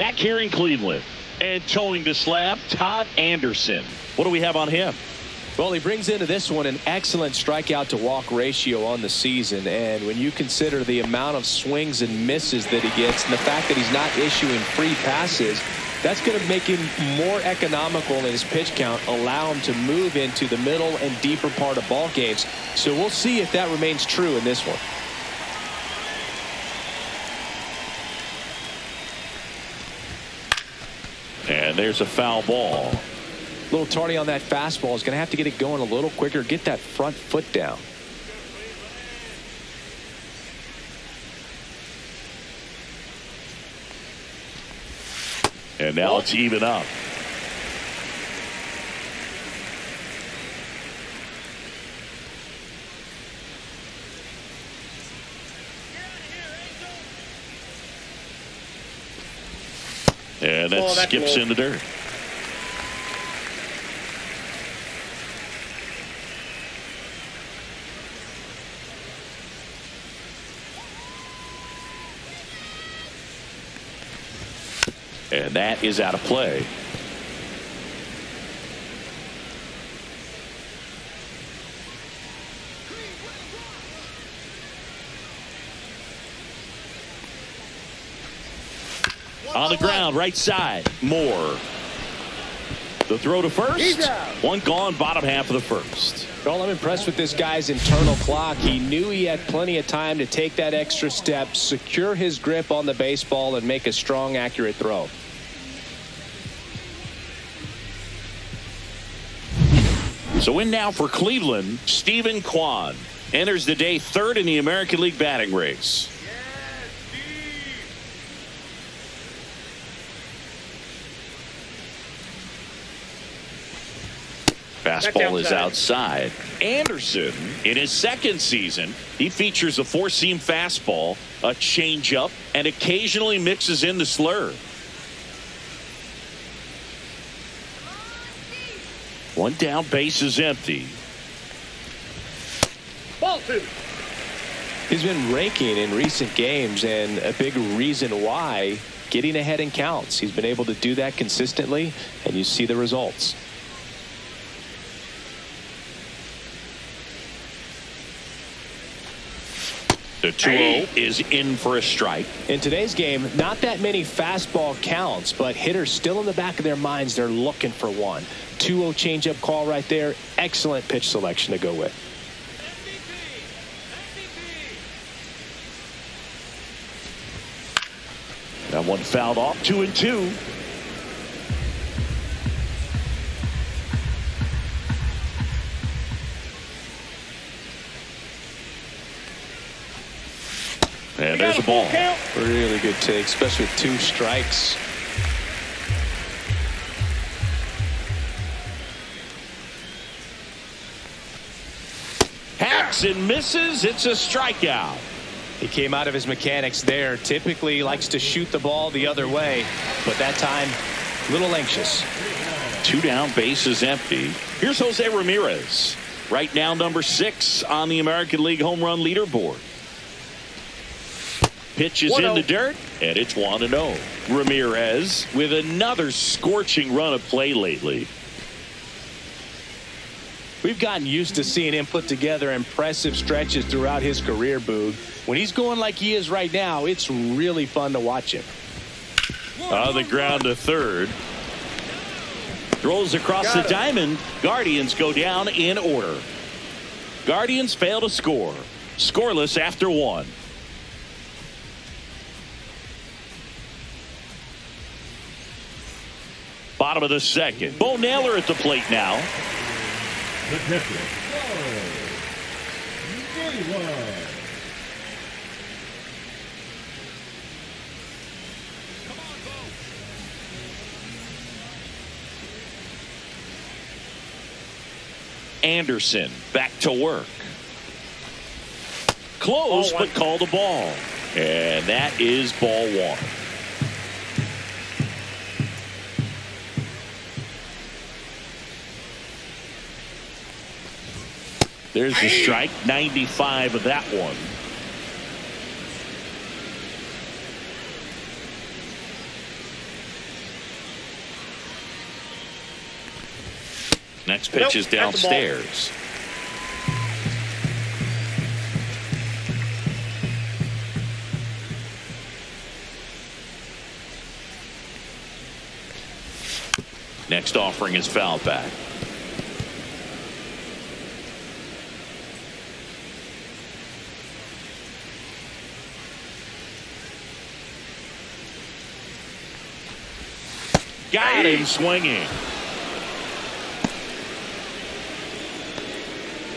Back here in Cleveland and towing the slab, Todd Anderson. What do we have on him? Well, he brings into this one an excellent strikeout to walk ratio on the season. And when you consider the amount of swings and misses that he gets and the fact that he's not issuing free passes, that's going to make him more economical in his pitch count, allow him to move into the middle and deeper part of ball games. So we'll see if that remains true in this one. And there's a foul ball. A little tardy on that fastball. Is going to have to get it going a little quicker, get that front foot down. And now it's even up. And that skips in the dirt. And that is out of play. On the ground, right side. Moore. The throw to first. One gone, bottom half of the first. Well, I'm impressed with this guy's internal clock. He knew he had plenty of time to take that extra step, secure his grip on the baseball, and make a strong, accurate throw. So in now for Cleveland, Stephen Kwan enters the day third in the American League batting race. Fastball is outside. Anderson, in his second season, he features a four-seam fastball, a changeup, and occasionally mixes in the slurve. One down, base is empty. Ball two. He's been raking in recent games, and a big reason why, getting ahead in counts. He's been able to do that consistently, and you see the results. The 2-0 is in for a strike. In today's game, not that many fastball counts, but hitters still in the back of their minds, they're looking for one. 2-0 changeup call right there. Excellent pitch selection to go with. That one fouled off. 2-2. And there's a ball. Really good take, especially with two strikes. Hacks and misses. It's a strikeout. He came out of his mechanics there. Typically he likes to shoot the ball the other way, but that time a little anxious. Two down, base is empty. Here's Jose Ramirez, right now number 6 on the American League home run leaderboard. Pitch is in the dirt, and it's 1-0. Ramirez with another scorching run of play lately. We've gotten used to seeing him put together impressive stretches throughout his career, Boog. When he's going like he is right now, it's really fun to watch him. On the ground to third. Throws across the diamond. Guardians go down in order. Guardians fail to score. Scoreless after 1. Bottom of the second. Bo Naylor at the plate now. The catcher, Anderson back to work. Close, but called a ball. And that is ball 1. There's the strike, 95 of that one. Next pitch is downstairs. Next offering is foul back. Got him swinging.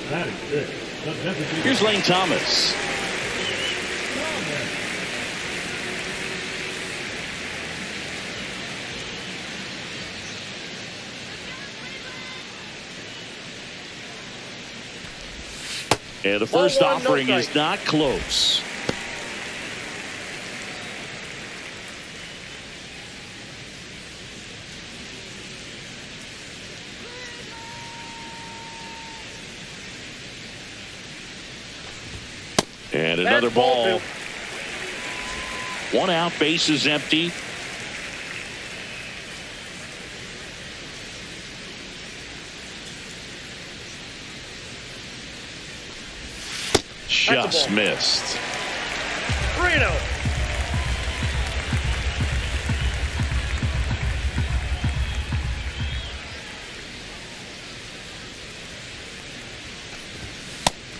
That is good. Here's Lane Thomas. And the first offering is not close. And another ball. One out, base is empty. Just missed. 3-0.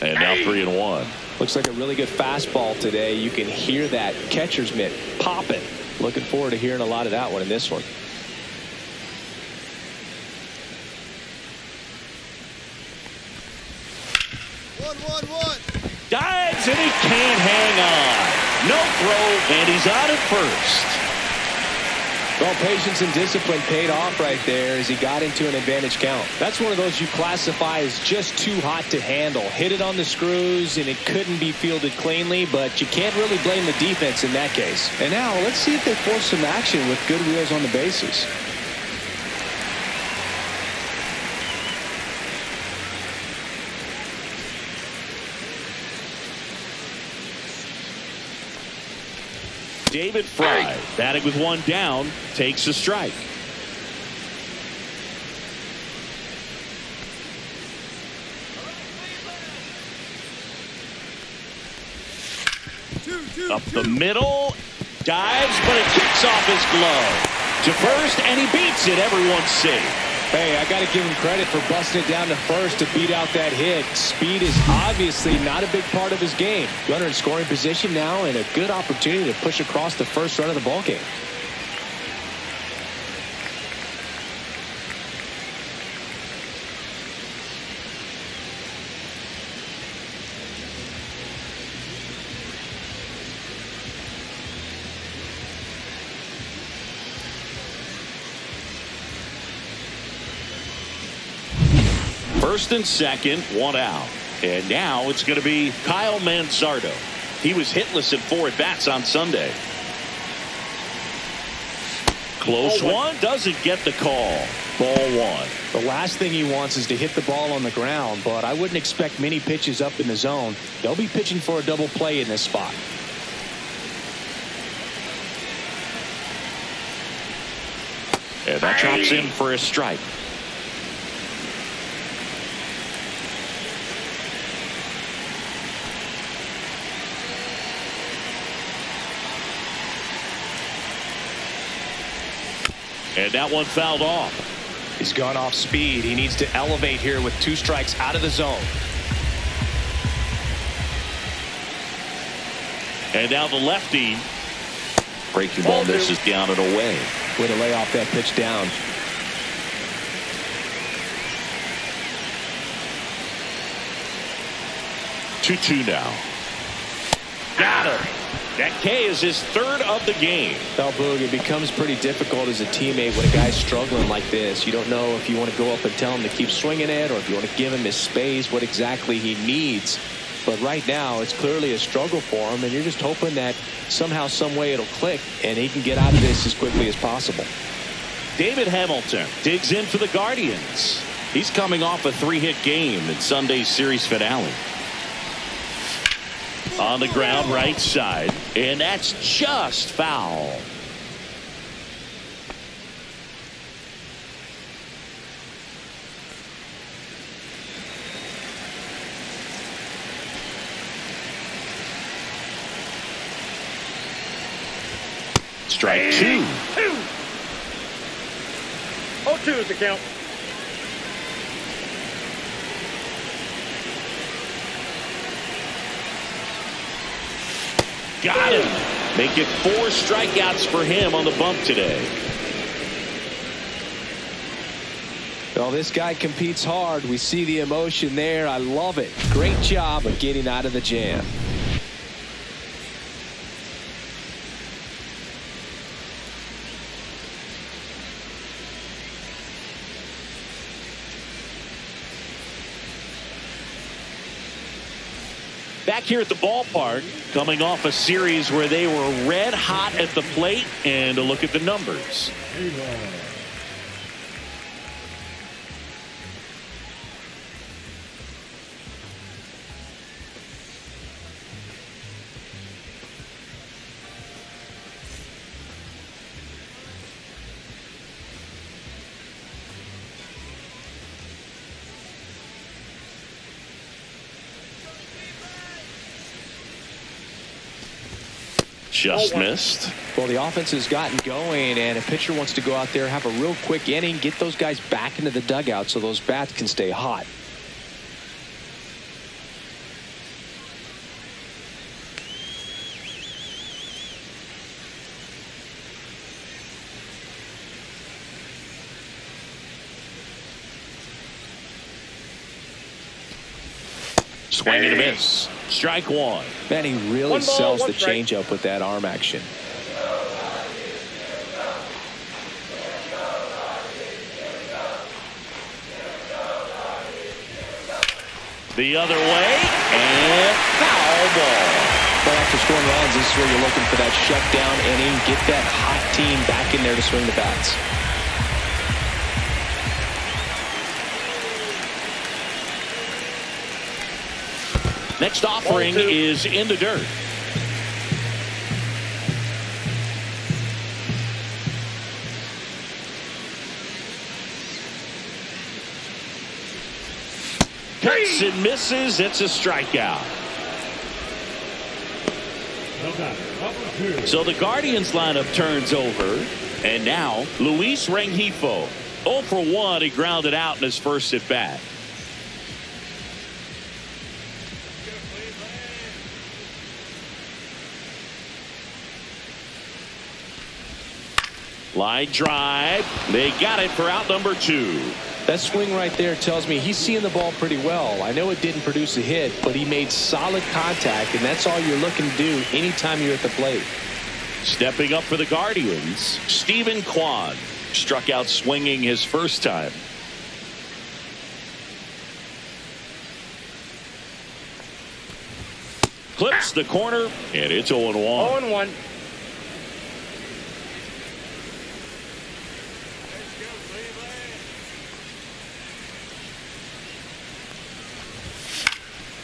And now 3-1. Looks like a really good fastball today. You can hear that catcher's mitt popping. Looking forward to hearing a lot of that one in this one. Dives and he can't hang on. No throw, and he's out at first. Well, patience and discipline paid off right there as he got into an advantage count. That's one of those you classify as just too hot to handle. Hit it on the screws, and it couldn't be fielded cleanly, but you can't really blame the defense in that case. And now let's see if they force some action with good wheels on the bases. David Fry, batting with one down, takes a strike. Up the middle, dives, but it kicks off his glove to first, and he beats it. Everyone's safe. Hey, I got to give him credit for busting it down to first to beat out that hit. Speed is obviously not a big part of his game. Runner in scoring position now, and a good opportunity to push across the first run of the ballgame. First and second, one out. And now it's going to be Kyle Manzardo. He was hitless at 4 at-bats on Sunday. Close one, doesn't get the call. Ball one. The last thing he wants is to hit the ball on the ground, but I wouldn't expect many pitches up in the zone. They'll be pitching for a double play in this spot. And that drops in for a strike. And that one fouled off. He's gone off speed. He needs to elevate here with 2 strikes out of the zone. And now the lefty. Breaking ball misses down and away. Way to lay off that pitch down. Two now. Got him. That K is his 3rd of the game. Well, Boog, it becomes pretty difficult as a teammate when a guy's struggling like this. You don't know if you want to go up and tell him to keep swinging it or if you want to give him his space, what exactly he needs. But right now, it's clearly a struggle for him, and you're just hoping that somehow, some way it'll click, and he can get out of this as quickly as possible. David Hamilton digs in for the Guardians. He's coming off a 3-hit game in Sunday's series finale. On the ground, right side, and that's just foul. Strike two. 0-2 is the count. Got him. Make it 4 strikeouts for him on the bump today. Well, this guy competes hard. We see the emotion there. I love it. Great job of getting out of the jam. Back here at the ballpark, coming off a series where they were red hot at the plate, and a look at the numbers. Just missed. Well, the offense has gotten going, and a pitcher wants to go out there, have a real quick inning, get those guys back into the dugout so those bats can stay hot. Swing and a miss. Strike one. Man, he really sells the changeup with that arm action. The other way, and foul ball. Well, after scoring runs, this is where you're looking for that shutdown inning. Get that hot team back in there to swing the bats. Next offering is in the dirt. Hits and misses. It's a strikeout. So the Guardians lineup turns over. And now Luis Rengifo. 0 for 1. He grounded out in his first at bat. Line drive. They got it for out number 2. That swing right there tells me he's seeing the ball pretty well. I know it didn't produce a hit, but he made solid contact, and that's all you're looking to do anytime you're at the plate. Stepping up for the Guardians, Stephen Kwan struck out swinging his first time. Clips the corner, and it's 0-1. 0-1.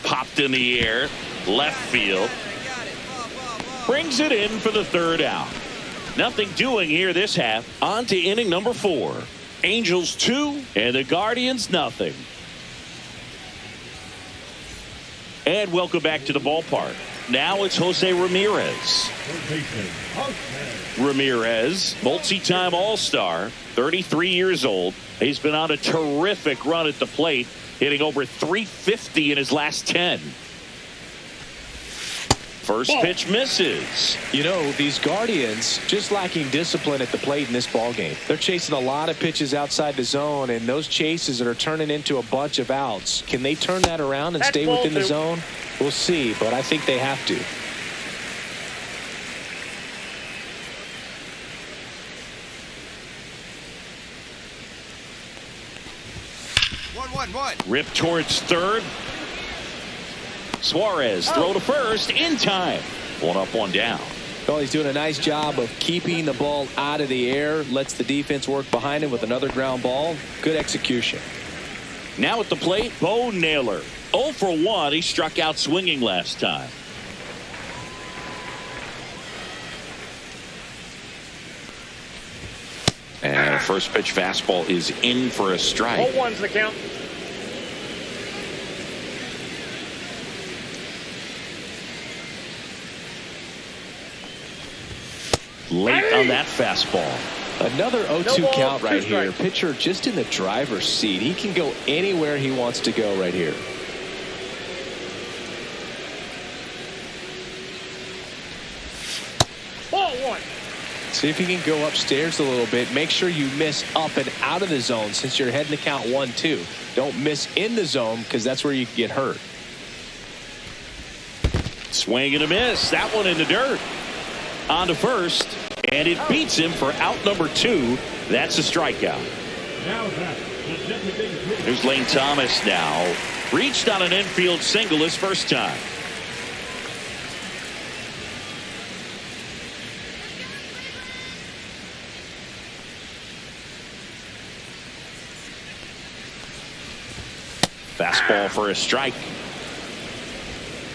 Popped in the air, left field. Brings it in for the third out. Nothing doing here this half. On to inning number 4. Angels 2 and the Guardians nothing. And welcome back to the ballpark. Now it's Jose Ramirez. Ramirez, multi-time All-Star, 33 years old. He's been on a terrific run at the plate, hitting over 350 in his last 10. First pitch misses. You know, these Guardians just lacking discipline at the plate in this ballgame. They're chasing a lot of pitches outside the zone, and those chases that are turning into a bunch of outs. Can they turn that around and stay within the zone? We'll see, but I think they have to. Rip towards third. Suarez throw to first in time. 1 up, 1 down. Well, he's doing a nice job of keeping the ball out of the air. Lets the defense work behind him with another ground ball. Good execution. Now at the plate, Bo Naylor. 0 for 1. He struck out swinging last time. And a first pitch fastball is in for a strike. 0-1's the count. late on that fastball. Another 0-2 No count ball, right 2 here. strikes. Pitcher just in the driver's seat. He can go anywhere he wants to go right here. Ball 1. See if you can go upstairs a little bit. Make sure you miss up and out of the zone since you're heading to count 1-2. Don't miss in the zone because that's where you can get hurt. Swing and a miss. That one in the dirt. On to first, and it beats him for out number 2. That's a strikeout. There's Lane Thomas now. Reached on an infield single his first time. Fastball for a strike.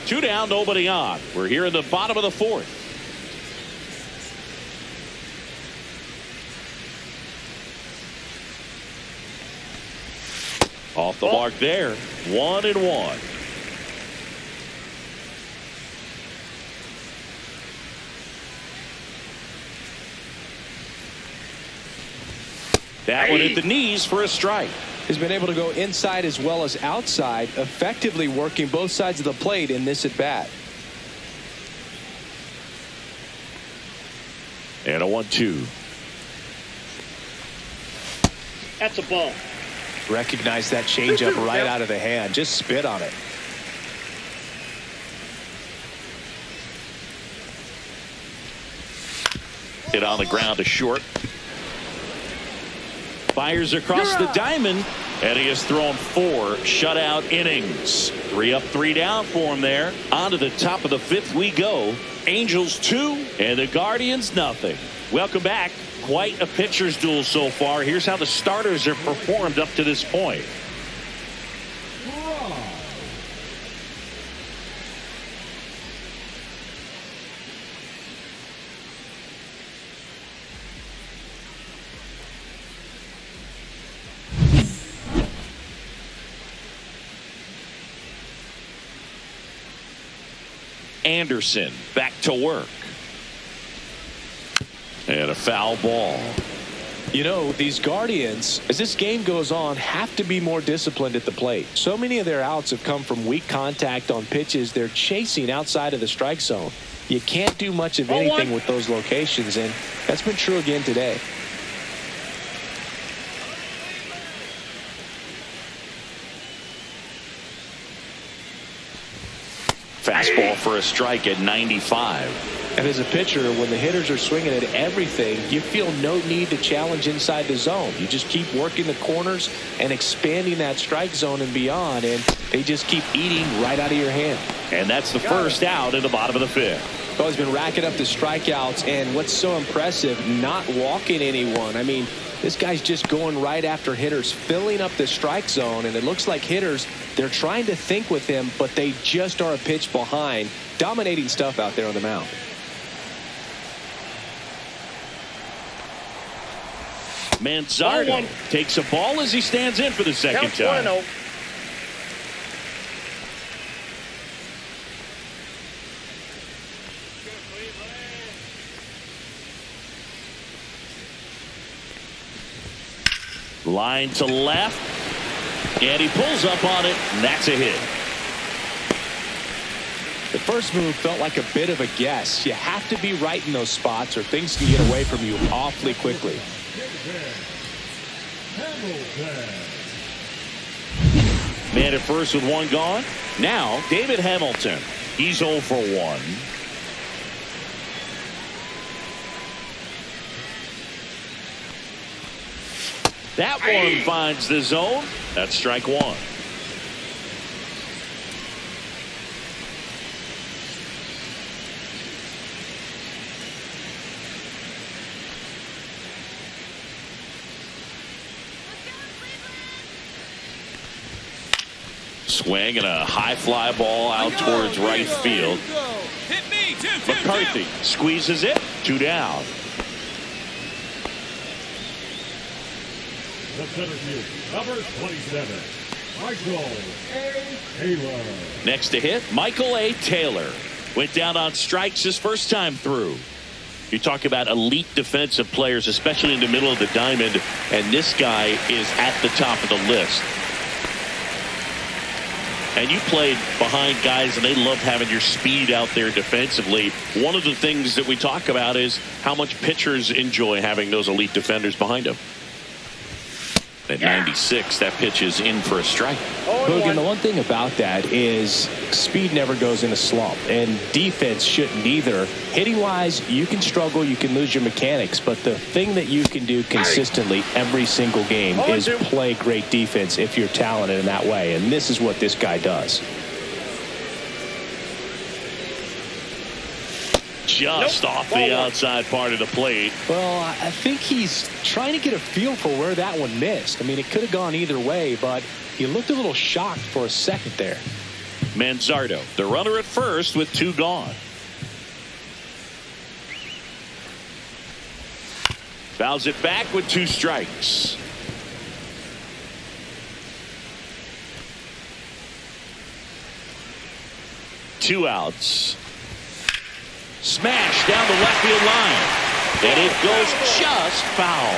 2 down, nobody on. We're here in the bottom of the 4th. Off the mark there. 1-1. That one at the knees for a strike. Has been able to go inside as well as outside, effectively working both sides of the plate in this at bat. And a 1-2. That's a ball. Recognize that changeup right out of the hand. Just spit on it. Hit on the ground to short. Fires across the diamond, and he has thrown 4 shutout innings. 3 up, 3 down for him there. On to the top of the 5th we go. Angels 2 and the Guardians nothing. Welcome back. Quite a pitcher's duel so far. Here's how the starters have performed up to this point. Anderson back to work. And a foul ball. You know, these Guardians, as this game goes on, have to be more disciplined at the plate. So many of their outs have come from weak contact on pitches they're chasing outside of the strike zone. You can't do much of anything with those locations, and that's been true again today. Fastball for a strike at 95. And as a pitcher, when the hitters are swinging at everything, you feel no need to challenge inside the zone. You just keep working the corners and expanding that strike zone and beyond, and they just keep eating right out of your hand. And that's the first out in the bottom of the 5th. Well, he's been racking up the strikeouts, and what's so impressive, not walking anyone. I mean, this guy's just going right after hitters, filling up the strike zone, and it looks like hitters, they're trying to think with him, but they just are a pitch behind. Dominating stuff out there on the mound. Manzardo takes a ball as he stands in for the second time. 1-0. Line to left, and he pulls up on it, and that's a hit. The first move felt like a bit of a guess. You have to be right in those spots or things can get away from you awfully quickly. Man at first with 1 gone. Now David Hamilton. He's 0 for 1. That one finds the zone. That's strike 1. Swing and a high fly ball out towards right field. McCarthy squeezes it. 2 down. The center field, number 27, Michael A. Taylor. Next to hit, Michael A. Taylor. Went down on strikes his first time through. You talk about elite defensive players, especially in the middle of the diamond, and this guy is at the top of the list. And you played behind guys, and they love having your speed out there defensively. One of the things that we talk about is how much pitchers enjoy having those elite defenders behind them. At 96, that pitch is in for a strike. Hogan, the one thing about that is speed never goes in a slump, and defense shouldn't either. Hitting-wise, you can struggle, you can lose your mechanics, but the thing that you can do consistently every single game is play great defense if you're talented in that way, and this is what this guy does. Just off the outside part of the plate. Well, I think he's trying to get a feel for where that one missed. I mean, it could have gone either way, but he looked a little shocked for a second there. Manzardo, the runner at first with 2 gone. Fouls it back with 2 strikes. Two outs. Smash down the left field line. And it goes just foul.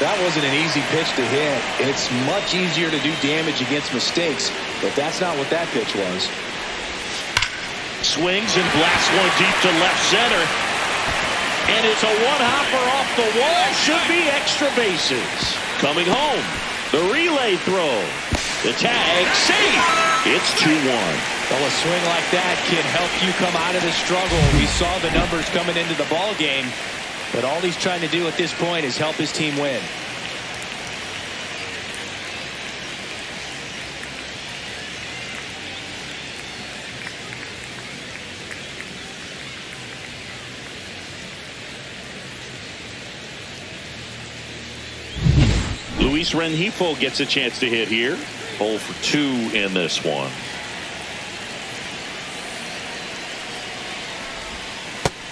That wasn't an easy pitch to hit. It's much easier to do damage against mistakes, but that's not what that pitch was. Swings and blasts one deep to left center. And it's a one-hopper off the wall. Should be extra bases. Coming home. The relay throw. The tag safe. It's 2-1. Well, a swing like that can help you come out of the struggle. We saw the numbers coming into the ball game, but all he's trying to do at this point is help his team win. Luis Rengifo gets a chance to hit here. 0 for 2 in this one.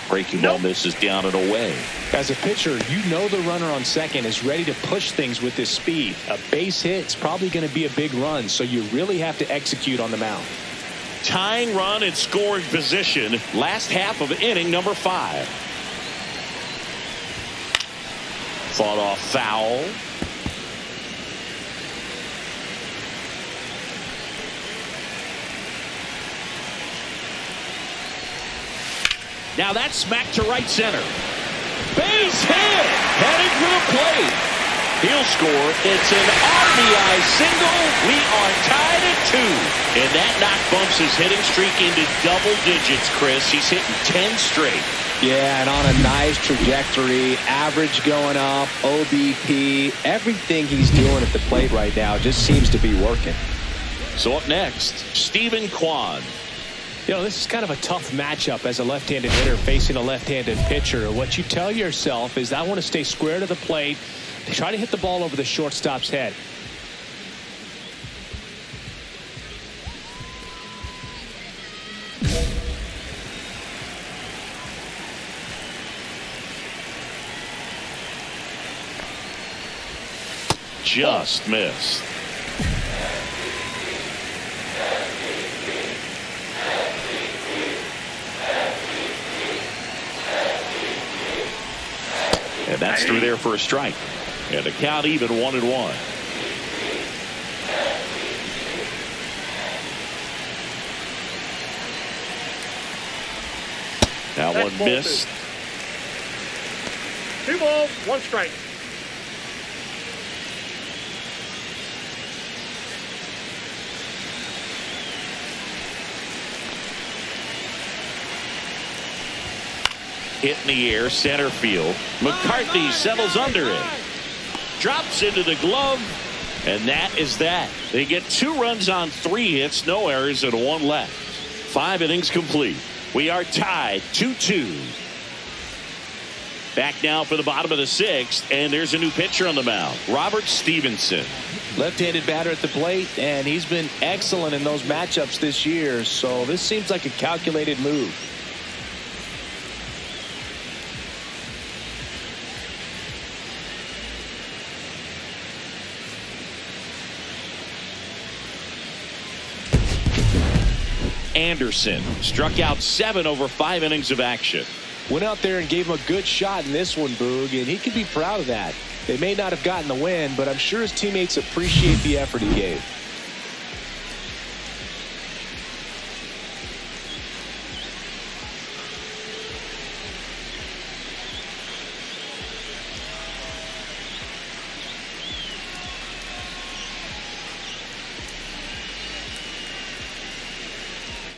Breaking ball misses down and away. As a pitcher, you know the runner on second is ready to push things with his speed. A base hit's probably going to be a big run, so you really have to execute on the mound. Tying run in scoring position. Last half of inning number 5. Fought off foul. Now that's smacked to right center. Base hit. Heading for the plate. He'll score. It's an RBI single. We are tied at 2. And that knock bumps his hitting streak into double digits, Chris. He's hitting 10 straight. Yeah, and on a nice trajectory. Average going up. OBP. Everything he's doing at the plate right now just seems to be working. So up next, Stephen Kwan. You know, this is kind of a tough matchup as a left-handed hitter facing a left-handed pitcher. What you tell yourself is, I want to stay square to the plate, try to hit the ball over the shortstop's head. Just missed. And that's through there for a strike. And the count even 1-1. That one missed. 2 balls, 1 strike. Hit in the air, center field. McCarthy settles under it. Drops into the glove. And that is that. They get 2 runs on 3 hits, no errors, and 1 left. 5 innings complete. We are tied 2-2. Back now for the bottom of the 6th, and there's a new pitcher on the mound, Robert Stevenson. Left-handed batter at the plate, and he's been excellent in those matchups this year, so this seems like a calculated move. Anderson struck out 7 over 5 innings of action. Went out there and gave him a good shot in this one, Boog, and he can be proud of that. They may not have gotten the win, but I'm sure his teammates appreciate the effort he gave.